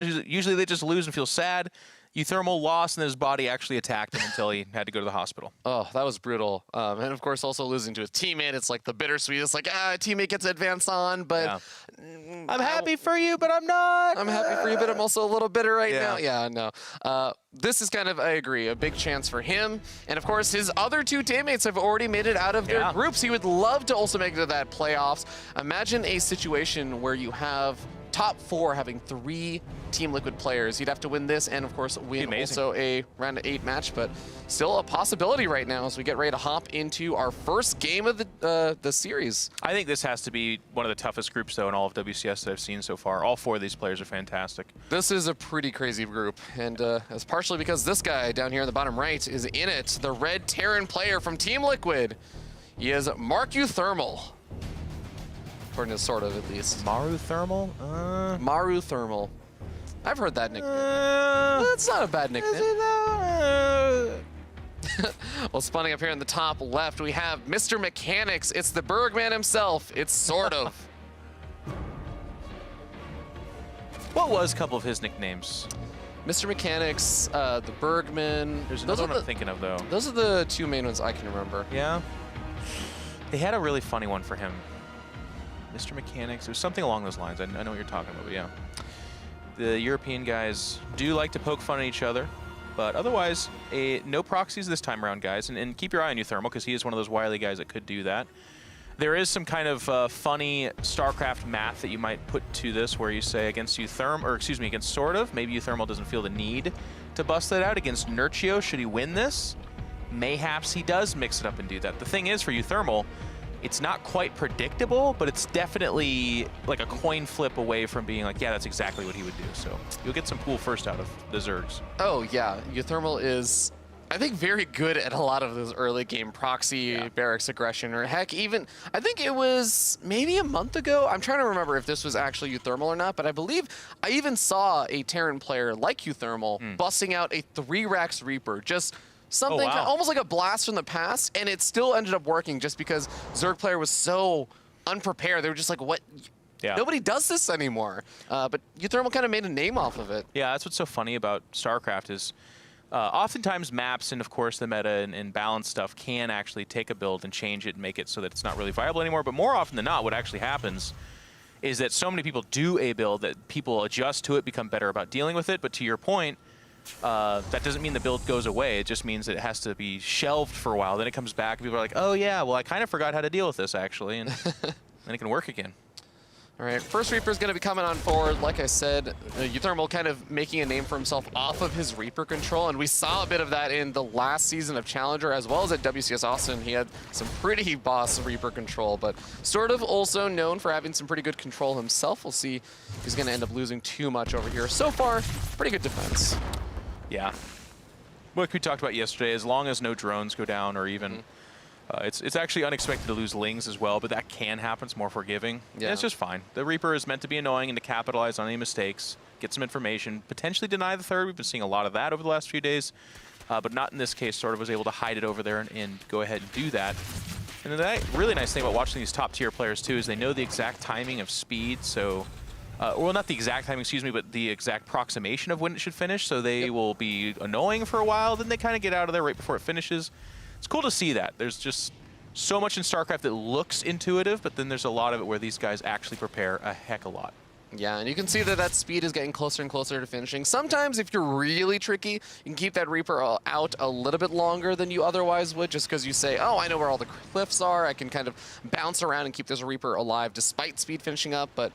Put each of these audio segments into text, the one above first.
Usually they just lose and feel sad. uThermal lost, and his body actually attacked him until he had to go to the hospital. Oh, that was brutal. And of course, also losing to his teammate. It's like the bittersweet. It's like, a teammate gets advanced on, but I'm happy for you, but I'm not. I'm happy for you, but I'm also a little bitter right now. Yeah. Yeah, no. This is kind of, I agree, a big chance for him. And of course, his other two teammates have already made it out of their groups. He would love to also make it to that playoffs. Imagine a situation where you have top 4 having 3 Team Liquid players. You'd have to win this and, of course, win also a round of 8 match, but still a possibility right now as we get ready to hop into our first game of the series. I think this has to be one of the toughest groups, though, in all of WCS that I've seen so far. All 4 of these players are fantastic. This is a pretty crazy group, and it's partially because this guy down here in the bottom right is in it, the red Terran player from Team Liquid. He is Mark uThermal. According to SortOf, at least. uThermal? uThermal. I've heard that nickname. That's not a bad nickname. Well, spawning up here in the top left, we have Mr. Mechanics. It's the Bergman himself. It's SortOf. What was a couple of his nicknames? Mr. Mechanics, the Bergman. There's another one I'm thinking of, though. Those are the 2 main ones I can remember. Yeah. They had a really funny one for him. Mr. Mechanics. It was something along those lines. I know what you're talking about, but yeah. The European guys do like to poke fun at each other, but otherwise, no proxies this time around, guys. And keep your eye on uThermal, because he is one of those wily guys that could do that. There is some kind of funny StarCraft math that you might put to this, where you say against uThermal, or excuse me, against SortOf, maybe uThermal doesn't feel the need to bust that out. Against Nurchio, should he win this, mayhaps he does mix it up and do that. The thing is, for uThermal, it's not quite predictable, but it's definitely like a coin flip away from being like, yeah, that's exactly what he would do. So you'll get some cool first out of the Zergs. Oh, yeah. uThermal is, I think, very good at a lot of those early game proxy, barracks aggression, or heck, even, I think it was maybe a month ago. I'm trying to remember if this was actually uThermal or not, but I believe I even saw a Terran player like uThermal busting out a 3-Rax Reaper, just something almost like a blast from the past, and it still ended up working just because Zerg player was so unprepared. They were just like, what? Yeah. Nobody does this anymore. But uThermal kind of made a name off of it. Yeah, that's what's so funny about StarCraft is oftentimes maps and, of course, the meta and balance stuff can actually take a build and change it and make it so that it's not really viable anymore. But more often than not, what actually happens is that so many people do a build that people adjust to it, become better about dealing with it. But to your point, that doesn't mean the build goes away. It just means that it has to be shelved for a while. Then it comes back and people are like, oh yeah, well I kind of forgot how to deal with this actually, and then it can work again. All right, first Reaper is going to be coming on forward. Like I said, uThermal kind of making a name for himself off of his Reaper control, and we saw a bit of that in the last season of Challenger as well as at WCS Austin. He had some pretty boss Reaper control, but SortOf also known for having some pretty good control himself. We'll see if he's going to end up losing too much over here. So far, pretty good defense. Yeah. What we talked about yesterday, as long as no drones go down, or even it's actually unexpected to lose Lings as well, but that can happen. It's more forgiving. Yeah, it's just fine. The Reaper is meant to be annoying and to capitalize on any mistakes, get some information, potentially deny the third. We've been seeing a lot of that over the last few days, but not in this case. SortOf was able to hide it over there and go ahead and do that. And the really nice thing about watching these top tier players too is they know the exact timing of speed. So, well, not the exact timing, excuse me, but the exact approximation of when it should finish. So they will be annoying for a while, then they kind of get out of there right before it finishes. It's cool to see that. There's just so much in StarCraft that looks intuitive, but then there's a lot of it where these guys actually prepare a heck of a lot. Yeah, and you can see that that speed is getting closer and closer to finishing. Sometimes, if you're really tricky, you can keep that Reaper out a little bit longer than you otherwise would, just because you say, oh, I know where all the cliffs are. I can kind of bounce around and keep this Reaper alive despite speed finishing up. But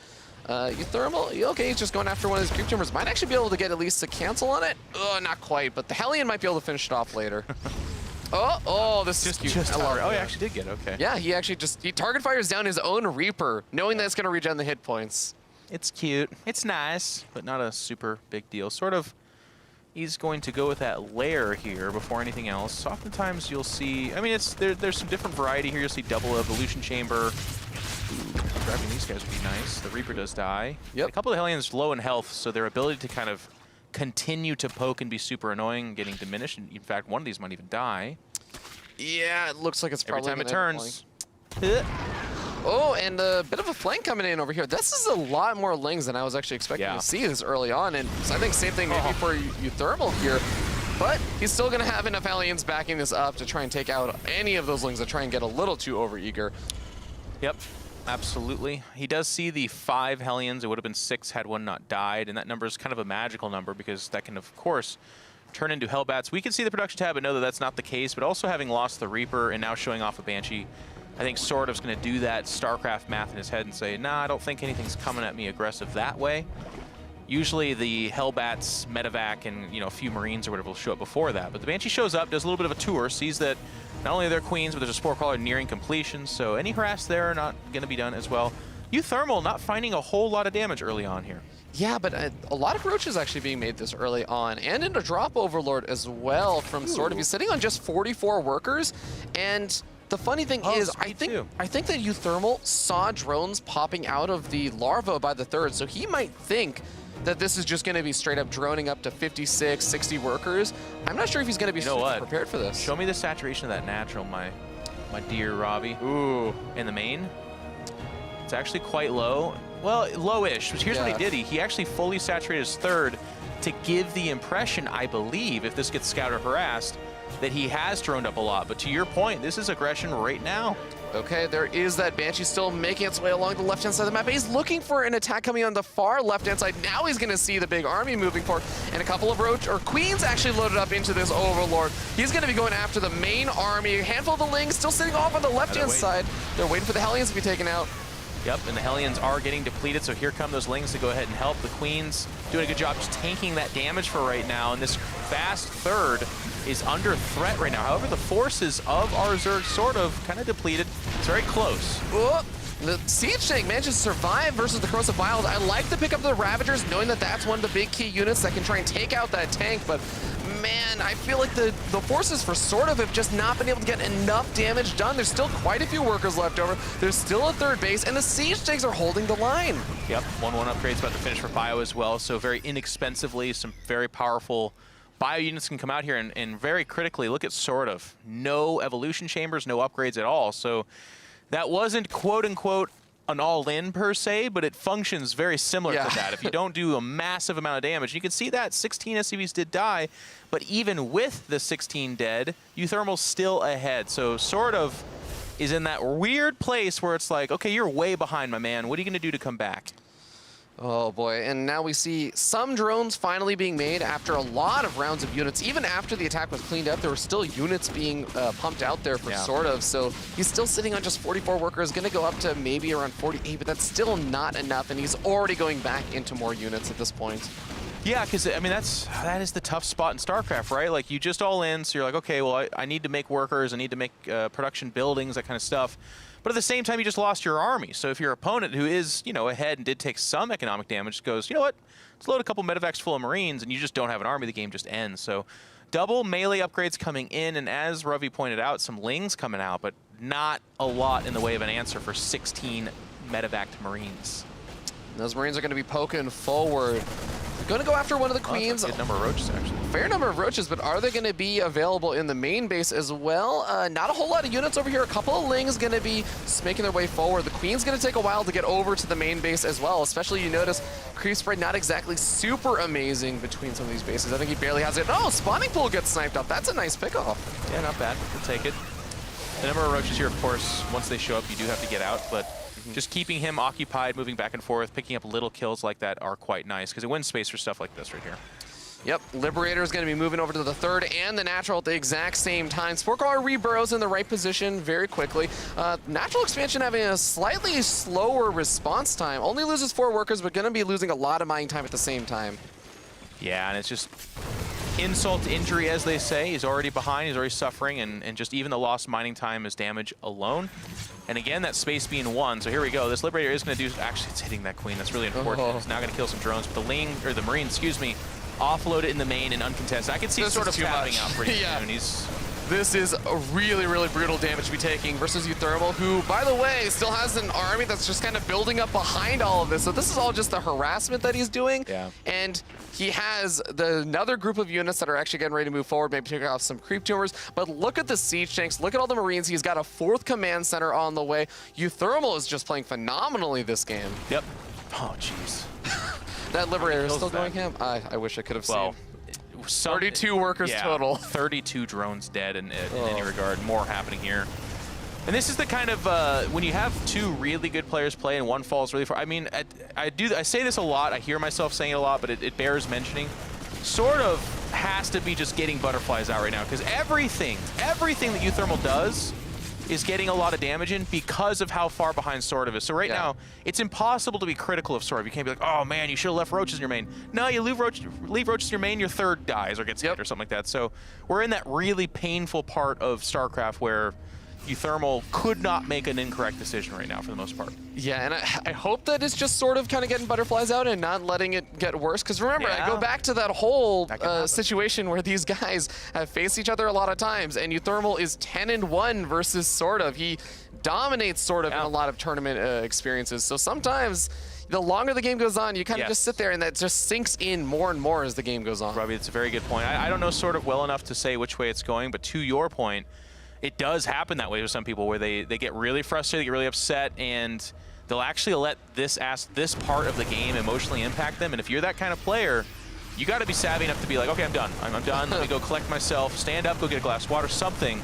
uThermal, okay, he's just going after one of his creep tumors. Might actually be able to get at least a cancel on it. Not quite, but the Hellion might be able to finish it off later. This is cute. I love it. Oh, he actually did get it, okay. Yeah, he actually he target fires down his own Reaper, knowing that it's going to regen the hit points. It's cute. It's nice, but not a super big deal. SortOf, he's going to go with that lair here before anything else. Oftentimes you'll see, I mean, there's some different variety here. You'll see double evolution chamber. Ooh, grabbing these guys would be nice. The Reaper does die. Yep. A couple of Hellions low in health, so their ability to kind of continue to poke and be super annoying, getting diminished. And in fact, one of these might even die. Yeah, it looks like it's probably every time it turns. Oh, and a bit of a flank coming in over here. This is a lot more Lings than I was actually expecting to see this early on. And so I think same thing maybe for uThermal here. But he's still going to have enough Hellions backing this up to try and take out any of those Lings that try and get a little too overeager. Yep, absolutely. He does see the 5 Hellions. It would have been 6 had one not died. And that number is kind of a magical number because that can, of course, turn into Hellbats. We can see the production tab and know that that's not the case. But also having lost the Reaper and now showing off a Banshee, I think SortOf's going to do that StarCraft math in his head and say, nah, I don't think anything's coming at me aggressive that way. Usually the Hellbats, Medevac, and a few Marines or whatever will show up before that. But the Banshee shows up, does a little bit of a tour, sees that not only are there queens, but there's a Spore Crawler nearing completion, so any harass there not going to be done as well. uThermal not finding a whole lot of damage early on here. Yeah, but a lot of roaches actually being made this early on, and in a drop overlord as well from SortOf. He's sitting on just 44 workers, and the funny thing is, I think that uThermal saw drones popping out of the larva by the 3rd, so he might think that this is just going to be straight up droning up to 56, 60 workers. I'm not sure if he's going to be prepared for this. Show me the saturation of that natural, my dear Robbie. Ooh, in the main. It's actually quite low. Well, low-ish. Here's what he did. He actually fully saturated his 3rd to give the impression, I believe, if this gets scouted or harassed, that he has droned up a lot. But to your point, this is aggression right now. Okay, there is that Banshee still making its way along the left-hand side of the map. He's looking for an attack coming on the far left-hand side. Now he's going to see the big army moving forward, and a couple of Queens actually loaded up into this Overlord. He's going to be going after the main army. A handful of the Lings still sitting off on the left-hand side. They're waiting for the Hellions to be taken out. Yep, and the Hellions are getting depleted, so here come those Lings to go ahead and help. The Queens doing a good job just tanking that damage for right now, and this fast 3rd is under threat right now. However, the forces of our Zerg SortOf kind of depleted. It's very close. Whoa. The Siege Tank manages to survive versus the Corrosive Wild. I like the pick up of the Ravagers, knowing that that's one of the big key units that can try and take out that tank, but man, I feel like the forces for SortOf have just not been able to get enough damage done. There's still quite a few workers left over. There's still a 3rd base, and the Siege Tanks are holding the line. Yep, 1-1 upgrade's about to finish for Bio as well, so very inexpensively, some very powerful Bio units can come out here, and very critically, look at SortOf. No evolution chambers, no upgrades at all, so that wasn't quote-unquote an all-in per se, but it functions very similar to that. If you don't do a massive amount of damage, you can see that 16 SCVs did die, but even with the 16 dead, uThermal's still ahead. So SortOf is in that weird place where it's like, okay, you're way behind, my man. What are you going to do to come back? Oh boy, and now we see some drones finally being made after a lot of rounds of units. Even after the attack was cleaned up, there were still units being pumped out there for SortOf. So he's still sitting on just 44 workers, going to go up to maybe around 48, but that's still not enough, and he's already going back into more units at this point. Yeah, because, I mean, that is the tough spot in StarCraft, right? Like, you just all in, so you're like, okay, well, I need to make workers, I need to make production buildings, that kind of stuff. But at the same time, you just lost your army. So if your opponent, who is, ahead and did take some economic damage, goes, you know what, let's load a couple medevacs full of Marines, and you just don't have an army, the game just ends. So double melee upgrades coming in, and as Ravi pointed out, some Lings coming out, but not a lot in the way of an answer for 16 medevac Marines. And those Marines are going to be poking forward. Going to go after one of the Queens. That's a good number of roaches, actually. Fair number of roaches, but are they going to be available in the main base as well? Not a whole lot of units over here. A couple of Lings going to be making their way forward. The Queen's going to take a while to get over to the main base as well, especially you notice creep spread not exactly super amazing between some of these bases. I think he barely has it. Oh, spawning pool gets sniped up. That's a nice pickoff. Yeah, not bad. We'll take it. The number of roaches here, of course, once they show up, you do have to get out, but just keeping him occupied, moving back and forth, picking up little kills like that are quite nice, because it wins space for stuff like this right here. Yep, Liberator is going to be moving over to the 3rd and the Natural at the exact same time. Spore Crawler reburrows in the right position very quickly. Natural Expansion having a slightly slower response time. Only loses 4 workers, but going to be losing a lot of mining time at the same time. Yeah, and it's just insult to injury, as they say. He's already behind, he's already suffering, and just even the lost mining time is damage alone. And again, that space being 1, so here we go. This Liberator is going to do, actually it's hitting that Queen, that's really important. It's now going to kill some drones, but the Marine, excuse me, offload it in the main and uncontested. I can see SortOf tapping out pretty soon. This is a really, really brutal damage to be taking versus uThermal, who, by the way, still has an army that's just kind of building up behind all of this. So this is all just the harassment that he's doing. Yeah. And he has another group of units that are actually getting ready to move forward, maybe take off some creep tumors. But look at the siege tanks. Look at all the Marines. He's got a 4th command center on the way. uThermal is just playing phenomenally this game. Yep. Oh, jeez. That Liberator is still going ham? I wish I could have seen. 32 workers total. 32 drones dead in any regard. More happening here. And this is the kind of, when you have 2 really good players play and one falls really far. I mean, I say this a lot. I hear myself saying it a lot, but it bears mentioning. SortOf has to be just getting butterflies out right now, because everything that uThermal does is getting a lot of damage in because of how far behind SortOf is. So right now, it's impossible to be critical of SortOf. You can't be like, oh man, you should have left roaches in your main. No, you leave roaches in your main, your 3rd dies or gets hit or something like that. So we're in that really painful part of StarCraft where uThermal could not make an incorrect decision right now for the most part. Yeah, and I hope that it's just sort of kind of getting butterflies out and not letting it get worse. Because remember, I go back to that whole situation where these guys have faced each other a lot of times, and uThermal is 10-1 versus SortOf. He dominates SortOf in a lot of tournament experiences. So sometimes, the longer the game goes on, you kind of just sit there, and that just sinks in more and more as the game goes on. Robbie, it's a very good point. I don't know SortOf well enough to say which way it's going, but to your point, it does happen that way with some people where they get really frustrated, they get really upset, and they'll actually let this part of the game emotionally impact them. And if you're that kind of player, you got to be savvy enough to be like, okay, I'm done. I'm done. Let me go collect myself, stand up, go get a glass of water, something.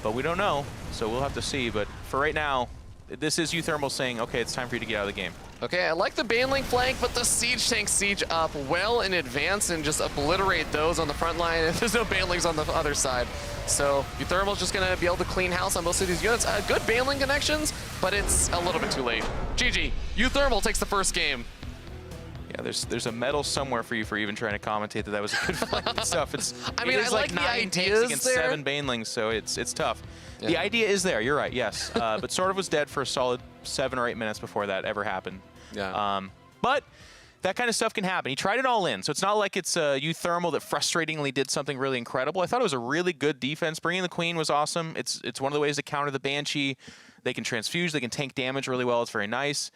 But we don't know, so we'll have to see. But for right now, this is uThermal saying, okay, it's time for you to get out of the game. Okay, I like the Baneling flank, but the siege tanks siege up well in advance and just obliterate those on the front line. And there's no Banelings on the other side. So uThermal's just going to be able to clean house on most of these units. Good Baneling connections, but it's a little bit too late. GG. uThermal takes the first game. Yeah, there's a medal somewhere for you for even trying to commentate that was a good flank and stuff. I mean, I like 9 the ideas against there. 7 Banelings, so it's tough. Yeah. The idea is there. You're right. Yes, but SortOf was dead for a solid 7 or 8 minutes before that ever happened. Yeah. But that kind of stuff can happen. He tried it all in, so it's not like it's uThermal that frustratingly did something really incredible. I thought it was a really good defense. Bringing the Queen was awesome. It's one of the ways to counter the Banshee. They can transfuse. They can tank damage really well. It's very nice.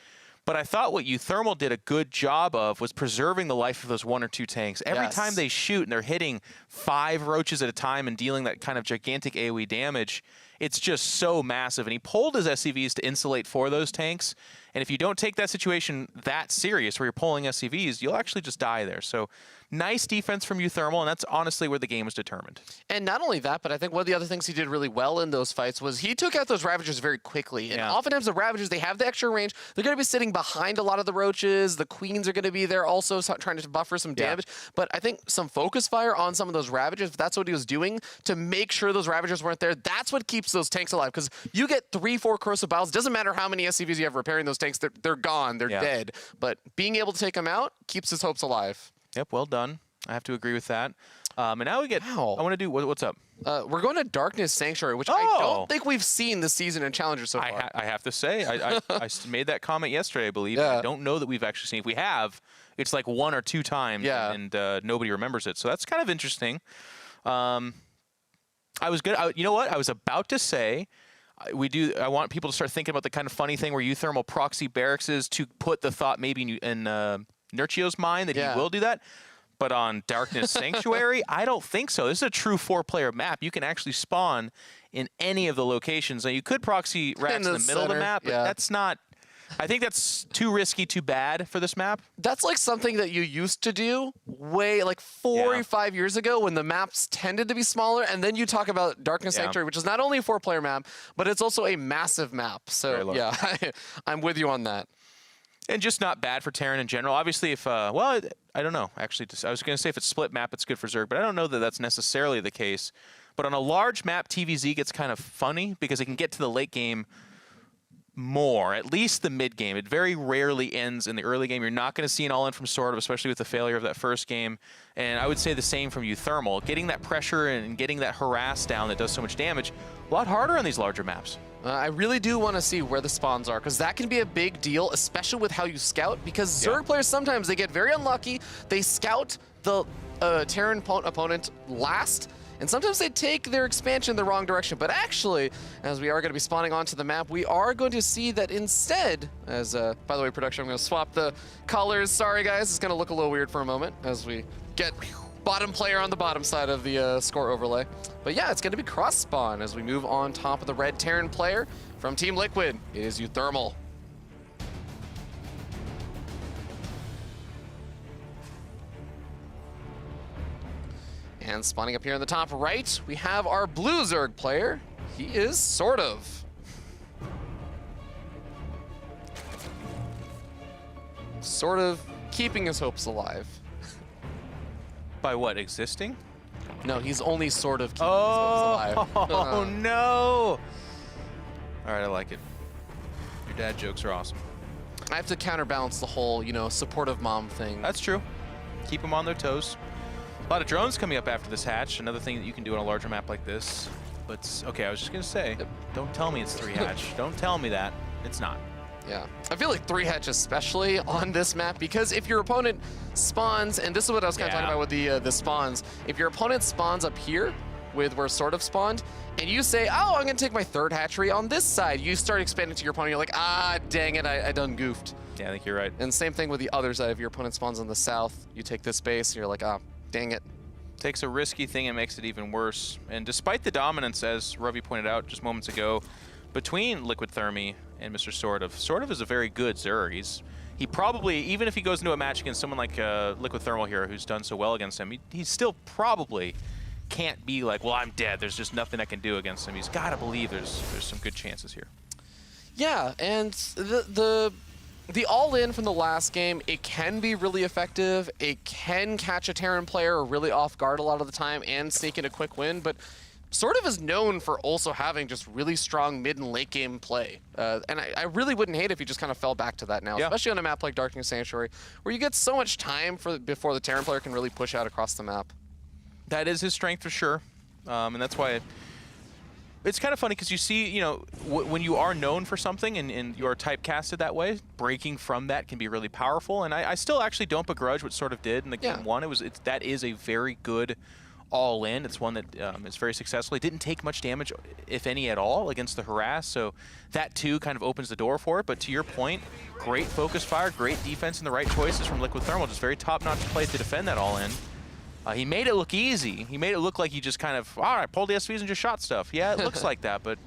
But I thought what uThermal did a good job of was preserving the life of those 1 or 2 tanks. Every time they shoot and they're hitting 5 roaches at a time and dealing that kind of gigantic AoE damage, it's just so massive. And he pulled his SCVs to insulate for those tanks. And if you don't take that situation that serious where you're pulling SCVs, you'll actually just die there. So nice defense from uThermal, and that's honestly where the game was determined. And not only that, but I think one of the other things he did really well in those fights was he took out those Ravagers very quickly. And oftentimes the Ravagers, they have the extra range. They're going to be sitting behind a lot of the roaches. The Queens are going to be there also trying to buffer some damage. But I think some focus fire on some of those Ravagers, if that's what he was doing to make sure those Ravagers weren't there, that's what keeps those tanks alive. Because you get 3-4 Corrosive Biles, doesn't matter how many SCVs you have repairing those tanks, they're gone, they're dead. But being able to take them out keeps his hopes alive. Yep, well done. I have to agree with that. And now we get, I want to do, what's up? We're going to Darkness Sanctuary, which I don't think we've seen this season in Challenger so far. I have to say, I made that comment yesterday, I believe. I don't know that we've actually seen. If we have, it's like 1 or 2 times, and nobody remembers it. So that's kind of interesting. I was good. You know what? I was about to say, I want people to start thinking about the kind of funny thing where uThermal proxy barracks is to put the thought maybe in Nurchio's mind that he will do that. But on Darkness Sanctuary, I don't think so. This is a true 4-player map. You can actually spawn in any of the locations. Now, you could proxy racks in the middle of the map, but that's not... I think that's too risky, too bad for this map. That's like something that you used to do way like 4 or 5 years ago when the maps tended to be smaller. And then you talk about Darkness Sanctuary, which is not only a 4-player map, but it's also a massive map. So yeah, I'm with you on that. And just not bad for Terran in general. Obviously, if, well, I don't know. Actually, I was going to say if it's split map, it's good for Zerg, but I don't know that that's necessarily the case. But on a large map, TVZ gets kind of funny because it can get to the late game more, at least the mid game. It very rarely ends in the early game. You're not going to see an all-in from SortOf, especially with the failure of that first game. And I would say the same from uThermal. Getting that pressure and getting that harass down that does so much damage, a lot harder on these larger maps. I really do want to see where the spawns are, because that can be a big deal, especially with how you scout, because Zerg players sometimes they get very unlucky. They scout the Terran opponent last, and sometimes they take their expansion in the wrong direction. But actually, as we are going to be spawning onto the map, we are going to see that instead, as, by the way, production, I'm going to swap the colors. Sorry, guys, it's going to look a little weird for a moment as we get bottom player on the bottom side of the score overlay. But yeah, it's going to be cross spawn as we move on top of the red Terran player from Team Liquid. It is uThermal. And spawning up here in the top right, we have our blue Zerg player. He is SortOf. Sort of keeping his hopes alive. By what, existing? No, he's only sort of keeping his hopes alive. Oh, no. All right, I like it. Your dad jokes are awesome. I have to counterbalance the whole, you know, supportive mom thing. That's true. Keep them on their toes. A lot of drones coming up after this hatch. Another thing that you can do on a larger map like this. But, okay, I was just going to say, don't tell me it's 3 hatch. Don't tell me that. It's not. Yeah, I feel like 3 hatch especially on this map, because if your opponent spawns, and this is what I was kind of talking about with the spawns, if your opponent spawns up here with where SortOf spawned, and you say, oh, I'm going to take my 3rd hatchery on this side, you start expanding to your opponent, you're like, ah, dang it, I done goofed. Yeah, I think you're right. And same thing with the other side. If your opponent spawns on the south, you take this base, and you're like, ah, dang it. Takes a risky thing and makes it even worse. And despite the dominance, as Ravi pointed out just moments ago, between Liquid Thermi and Mr. SortOf, SortOf is a very good Zerg. He probably, even if he goes into a match against someone like Liquid Thermal here, who's done so well against him, he still probably can't be like, well, I'm dead. There's just nothing I can do against him. He's got to believe there's some good chances here. Yeah, and the all-in from the last game, it can be really effective. It can catch a Terran player really off guard a lot of the time and sneak in a quick win, but SortOf is known for also having just really strong mid and late game play. And I really wouldn't hate if he just kind of fell back to that now, especially on a map like Darkness Sanctuary, where you get so much time before the Terran player can really push out across the map. That is his strength for sure. And that's why it's kind of funny, because you see, you know, when you are known for something and you're typecasted that way, breaking from that can be really powerful. And I still actually don't begrudge what SortOf did in the game one. That is a very good all-in. It's one that is very successful. It didn't take much damage, if any at all, against the harass, so that too kind of opens the door for it. But to your point, great focus fire, great defense, and the right choices from Liquid Thermal. Just very top-notch play to defend that all-in. He made it look easy. He made it look like he just kind of, all right, pulled the SVs and just shot stuff. Yeah, it looks like that, but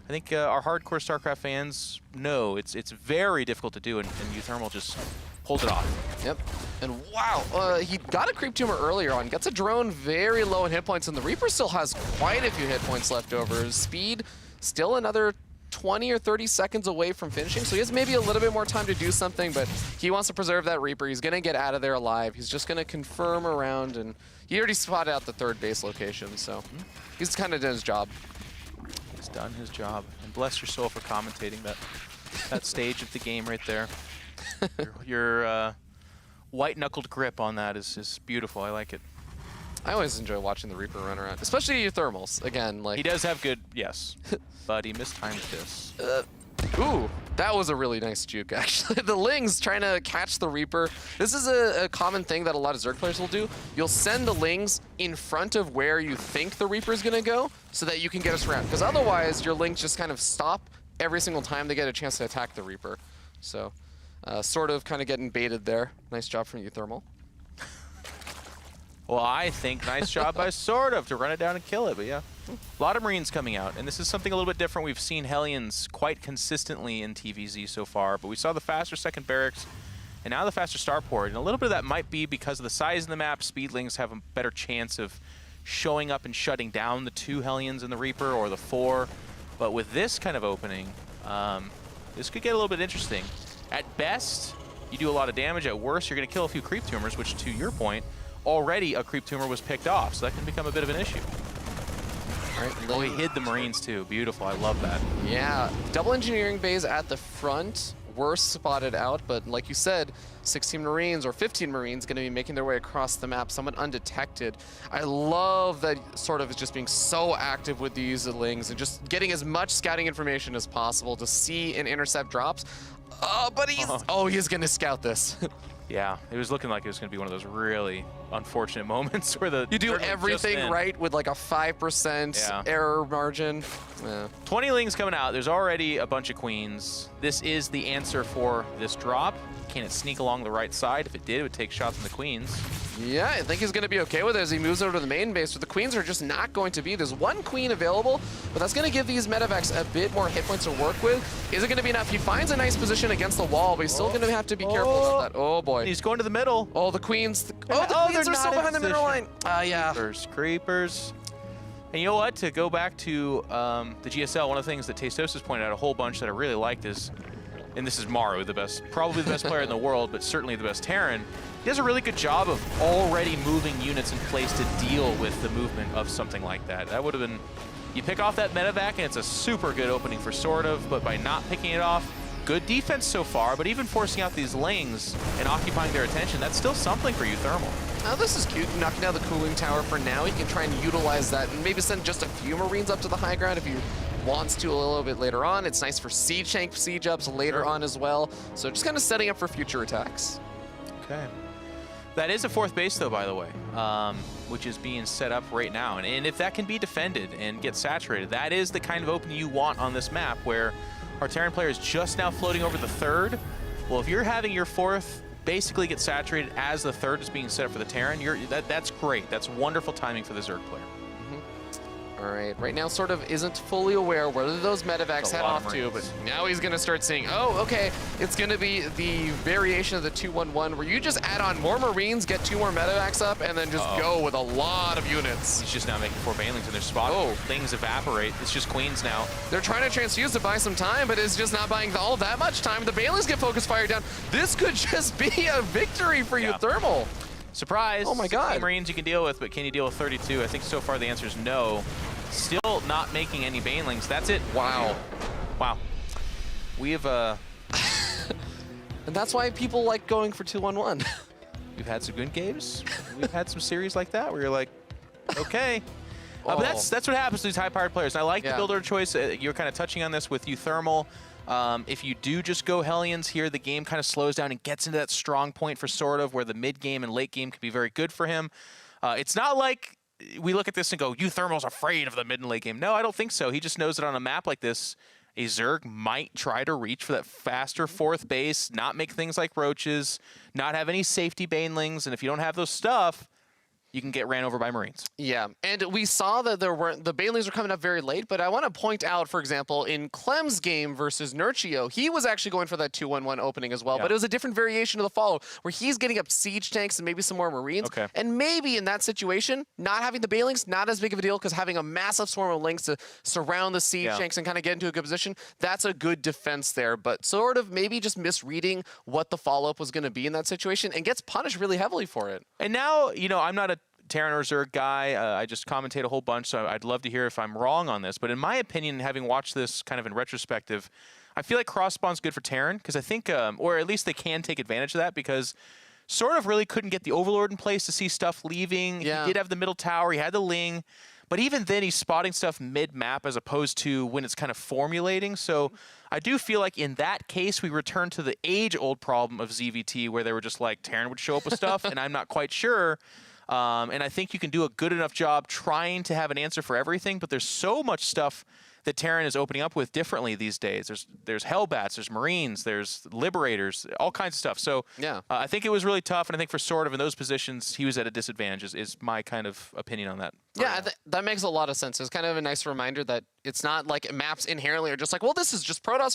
I think our hardcore StarCraft fans know it's very difficult to do, and uThermal just pulls it off. Yep. And wow, he got a creep tumor earlier on, gets a drone very low in hit points, and the Reaper still has quite a few hit points left over. Speed, still another 20 or 30 seconds away from finishing, so he has maybe a little bit more time to do something, but he wants to preserve that Reaper. He's going to get out of there alive. He's just going to confirm around, and he already spotted out the 3rd base location, so he's kind of done his job. He's done his job, and bless your soul for commentating that stage of the game right there. Your white-knuckled grip on that is beautiful. I like it. I always enjoy watching the Reaper run around, especially uThermals. Again, like, he does have good, yes, but he mistimed this. Ooh, that was a really nice juke, actually. The Lings trying to catch the Reaper. This is a common thing that a lot of Zerg players will do. You'll send the Lings in front of where you think the Reaper is going to go so that you can get us around. Because otherwise, your Lings just kind of stop every single time they get a chance to attack the Reaper. So, SortOf kind of getting baited there. Nice job from uThermal. Well, I think nice job by SortOf to run it down and kill it, but yeah. A lot of Marines coming out, and this is something a little bit different. We've seen Hellions quite consistently in TVZ so far, but we saw the faster second barracks, and now the faster starport. And a little bit of that might be because of the size of the map. Speedlings have a better chance of showing up and shutting down the 2 Hellions in the Reaper or the 4. But with this kind of opening, this could get a little bit interesting. At best, you do a lot of damage. At worst, you're going to kill a few creep tumors, which, to your point, already a creep tumor was picked off, so that can become a bit of an issue. All right, oh, he hid the Marines too. Beautiful. I love that. Yeah, double engineering bays at the front were spotted out, but like you said, 16 Marines or 15 Marines going to be making their way across the map, somewhat undetected. I love that SortOf is just being so active with these Lings and just getting as much scouting information as possible to see and intercept drops. But he's going to scout this. Yeah, it was looking like it was going to be one of those really unfortunate moments where you do everything right with like a 5% error margin. Yeah. 20 lings coming out. There's already a bunch of queens. This is the answer for this drop. Can it sneak along the right side? If it did, it would take shots on the queens. Yeah, I think he's going to be okay with it as he moves over to the main base, but the queens are just not going to be. There's one queen available, but that's going to give these medevacs a bit more hit points to work with. Is it going to be enough? He finds a nice position against the wall, but he's still going to have to be careful with that. Oh, boy. He's going to the middle. Oh, the queens. The queens are still behind the middle line. Yeah. Creepers. And you know what? To go back to the GSL, one of the things that Tastosis pointed out a whole bunch that I really liked is, and this is Maru, probably the best player in the world, but certainly the best Terran. He does a really good job of already moving units in place to deal with the movement of something like that. That would have been, you pick off that medevac and it's a super good opening for SortOf, but by not picking it off, good defense so far, but even forcing out these lings and occupying their attention, that's still something for uThermal. Now this is cute, knocking down the cooling tower for now. He can try and utilize that and maybe send just a few Marines up to the high ground if he wants to a little bit later on. It's nice for siege tank siege ups later on as well. So just kind of setting up for future attacks. Okay. That is a fourth base though, by the way, which is being set up right now. And if that can be defended and get saturated, that is the kind of opening you want on this map where our Terran player is just now floating over the third. Well, if you're having your fourth basically get saturated as the third is being set up for the Terran, that's great. That's wonderful timing for the Zerg player. All right, right now SortOf isn't fully aware whether those medevacs head off to, but now he's gonna start seeing, oh, okay, it's gonna be the variation of the 2-1-1 where you just add on more Marines, get 2 more medevacs up, and then just go with a lot of units. He's just now making 4 banelings in their spot. Things evaporate. It's just queens now. They're trying to transfuse to buy some time, but it's just not buying all that much time. The banelings get focus fire down. This could just be a victory for uThermal. Surprise. Oh my God. 16 Marines you can deal with, but can you deal with 32? I think so far the answer is no. Still not making any banelings. That's it. Wow. Wow. We have and that's why people like going for 2-1-1. We've had some good games. We've had some series like that where you're like, okay. But that's what happens to these high-powered players. And I like the builder choice. You're kind of touching on this with uThermal. If you do just go Hellions here, the game kind of slows down and gets into that strong point for SortOf where the mid-game and late game can be very good for him. It's not like we look at this and go, uThermal's afraid of the mid and late game. No, I don't think so. He just knows that on a map like this, a Zerg might try to reach for that faster fourth base, not make things like roaches, not have any safety banelings, and if you don't have those stuff, you can get ran over by Marines. Yeah, and we saw that the banelings were coming up very late, but I want to point out, for example, in Clem's game versus Nurchio, he was actually going for that 2-1-1 opening as well, but it was a different variation of the follow, where he's getting up siege tanks and maybe some more Marines, and maybe in that situation, not having the banelings, not as big of a deal, because having a massive swarm of links to surround the siege tanks and kind of get into a good position, that's a good defense there, but SortOf maybe just misreading what the follow-up was going to be in that situation, and gets punished really heavily for it. And now, you know, I'm not a Terran or Zerg guy. I just commentate a whole bunch, so I'd love to hear if I'm wrong on this. But in my opinion, having watched this kind of in retrospective, I feel like cross spawn's good for Terran because I think, or at least they can take advantage of that because SortOf really couldn't get the Overlord in place to see stuff leaving. He did have the middle tower. He had the Ling. But even then, he's spotting stuff mid-map as opposed to when it's kind of formulating. So I do feel like in that case, we return to the age-old problem of ZVT where they were just like, Terran would show up with stuff, and I'm not quite sure. And I think you can do a good enough job trying to have an answer for everything, but there's so much stuff that Terran is opening up with differently these days. There's Hellbats, there's Marines, there's Liberators, all kinds of stuff. So I think it was really tough, and I think for SortOf in those positions, he was at a disadvantage is my kind of opinion on that. Yeah, that makes a lot of sense. It's kind of a nice reminder that it's not like maps inherently are just like, well, this is just Protoss